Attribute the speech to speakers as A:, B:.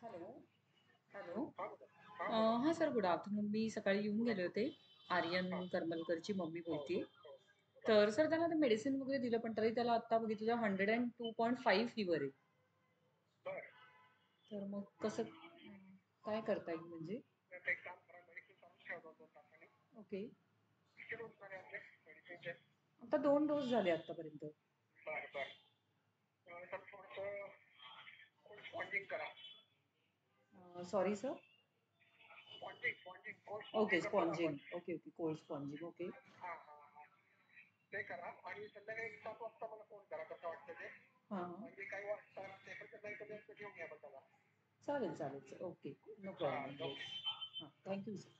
A: Hello. Hello.
B: हां, बोला. हां, बोला.
A: हां सर, गुड आफ्टरनून. मी सकाळी येऊन
B: गुड
A: गेले होते.
B: आफ्टरनून.
A: आर्यन
B: हां.
A: करमलकरची मम्मी
B: हो,
A: बोलतीये.
B: हो, हो.
A: तर
B: राइट.
A: सर त्याला ते मेडिसिन वगैरे दिलं, पण तरी त्याला आत्ता बघितलं तर 102.5 फीव्हर आहे.
B: बरं.
A: तर मग कसं काय करता येईल म्हणजे?
B: तर एक काम करा, मेडिसिन चालूच ठेवा 2-2 तासांनी.
A: ओके.
B: किती डोस झाले आपले मेडिसिनचे?
A: आता 2 डोस झाले आत्तापर्यंत.
B: बरं, बरं. तर थोडंसं कोल्ड स्पॉन्जिंग करा.
A: Sorry sir?
B: Sponging, cold
A: okay,
B: sponging करतो ना आपण.
A: Sponging. Okay, okay. Cold sponging. Okay.
B: हां, हां, हां. ते करा आणि संध्याकाळी 7 वाजता मला फोन करा कसं वाटतं ते.
A: हां, हां.
B: म्हणजे काही वाजता पेपरच्या नाही कमी असतं घेऊन या मग त्याला.
A: चालेल, चालेल सर. ओके. नो
B: हां,
A: प्रॉब्लेम. येस.
B: ओके.
A: हां, थँक यू सर.